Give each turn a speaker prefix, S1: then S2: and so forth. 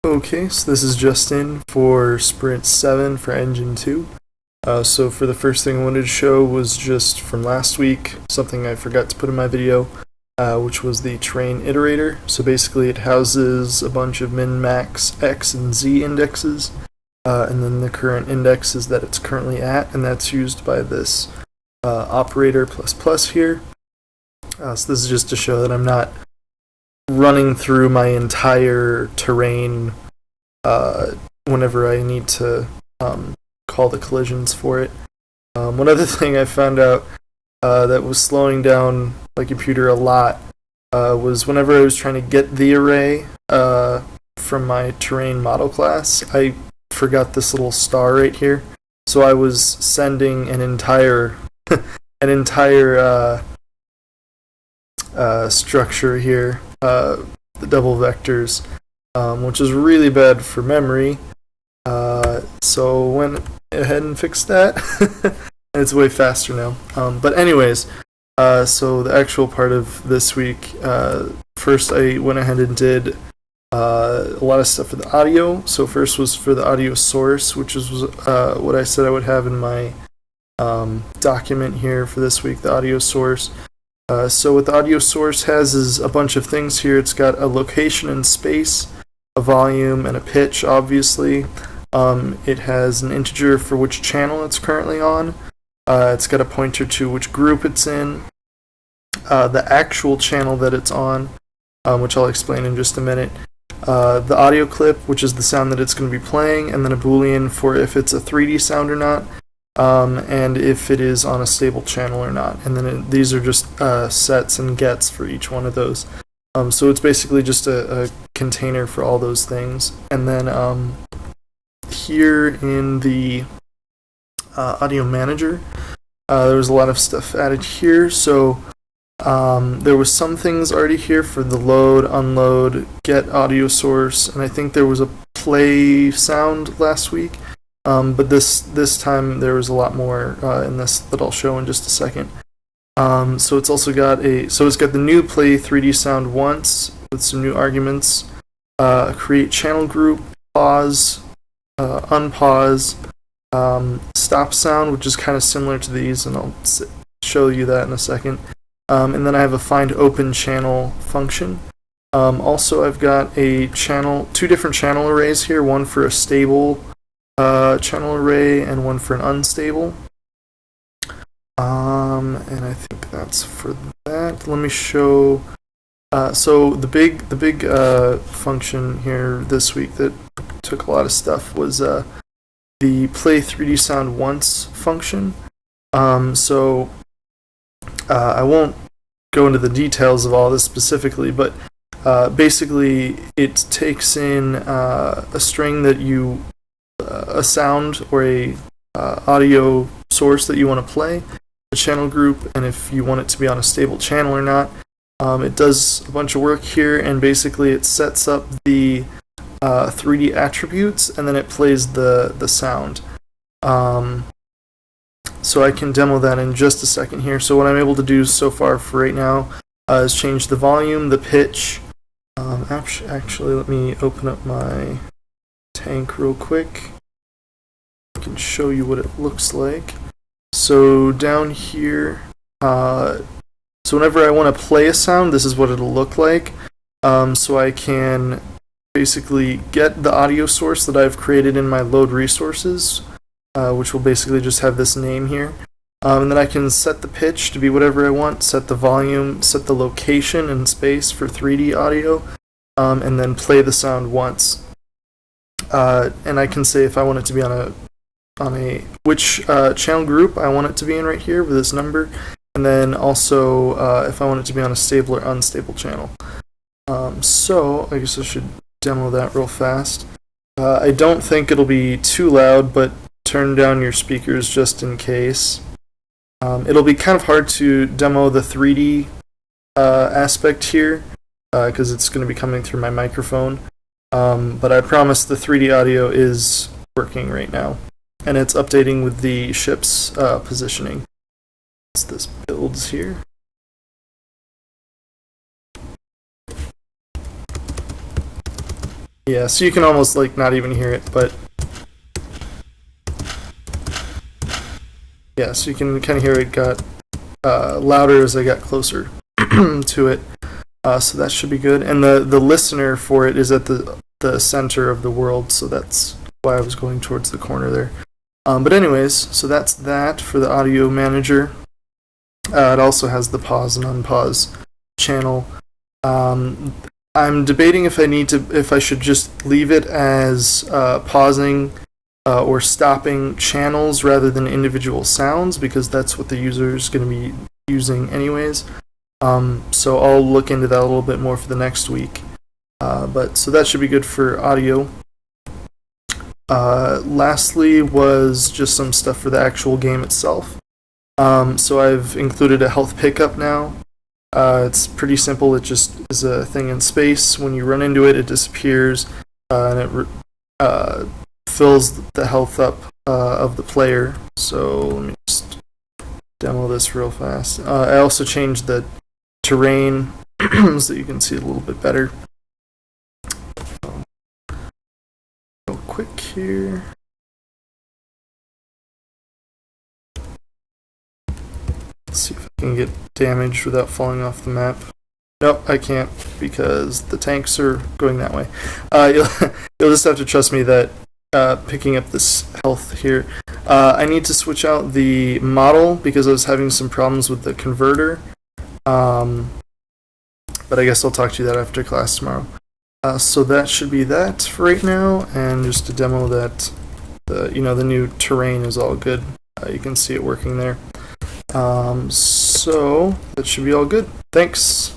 S1: Okay, so this is Justin for Sprint7 for Engine2. So for the first thing I wanted to show was just from last week, something I forgot to put in my video, which was the terrain iterator. So basically it houses a bunch of min, max, x, and z indexes, and then the current indexes that it's currently at, and that's used by this operator ++ here. So this is just to show that I'm not running through my entire terrain whenever I need to call the collisions for it. One other thing I found out that was slowing down my computer a lot was whenever I was trying to get the array from my terrain model class, I forgot this little star right here. So I was sending an entire structure here, the double vectors, which is really bad for memory. So went ahead and fixed that. And it's way faster now. But anyways, so the actual part of this week, first I went ahead and did a lot of stuff for the audio. So first was for the audio source, which is what I said I would have in my document here for this week, the audio source. So what the audio source has is a bunch of things here. It's got a location and space, a volume, and a pitch, obviously. It has an integer for which channel it's currently on. It's got a pointer to which group it's in, the actual channel that it's on, which I'll explain in just a minute, the audio clip, which is the sound that it's going to be playing, and then a boolean for if it's a 3D sound or not, and if it is on a stable channel or not. And then these are just sets and gets for each one of those. So it's basically just a container for all those things. And then here in the audio manager, there was a lot of stuff added here. So there was some things already here for the load, unload, get audio source, and I think there was a play sound last week. But this time there was a lot more in this that I'll show in just a second. So it's also got it's got the new play 3D sound once with some new arguments, create channel group, pause, unpause, stop sound, which is kind of similar to these, and I'll show you that in a second. And then I have a find open channel function. Also I've got two different channel arrays here, one for a stable channel array and one for an unstable. And I think that's for that. Let me show. So the big function here this week that took a lot of stuff was the play 3D sound once function. So I won't go into the details of all this specifically, but basically it takes in a string that a sound or a audio source that you want to play, a channel group, and if you want it to be on a stable channel or not. It does a bunch of work here, and basically it sets up the 3D attributes, and then it plays the sound. So I can demo that in just a second here. So what I'm able to do so far for right now is change the volume, the pitch. Actually, let me open up my tank real quick. I can show you what it looks like. So down here, so whenever I want to play a sound, this is what it'll look like. So I can basically get the audio source that I've created in my load resources, which will basically just have this name here. And then I can set the pitch to be whatever I want, set the volume, set the location and space for 3D audio, and then play the sound once. And I can say if I want it to be on which channel group I want it to be in right here with this number, and then also if I want it to be on a stable or unstable channel. So I guess I should demo that real fast. I don't think it'll be too loud, but turn down your speakers just in case. It'll be kind of hard to demo the 3D aspect here because it's going to be coming through my microphone. But I promise the 3D audio is working right now, and it's updating with the ship's positioning. As this builds here. Yeah, so you can almost like not even hear it, but yeah, so you can kind of hear it got louder as I got closer to it. So that should be good. And the listener for it is at the center of the world, so that's why I was going towards the corner there. But anyways, so that's that for the audio manager. It also has the pause and unpause channel. I'm debating if I should just leave it as pausing or stopping channels rather than individual sounds, because that's what the user is going to be using anyways. So I'll look into that a little bit more for the next week. But so that should be good for audio. Lastly was just some stuff for the actual game itself. So I've included a health pickup now. It's pretty simple. It just is a thing in space. When you run into it, it disappears, and it fills the health up of the player. So let me just demo this real fast. I also changed the terrain so that you can see it a little bit better. Real quick here. Let's see if I can get damaged without falling off the map. Nope, I can't because the tanks are going that way. You'll just have to trust me that picking up this health here. I need to switch out the model because I was having some problems with the converter. But I guess I'll talk to you that after class tomorrow. So that should be that for right now, and just to demo that the new terrain is all good. You can see it working there. So that should be all good. Thanks.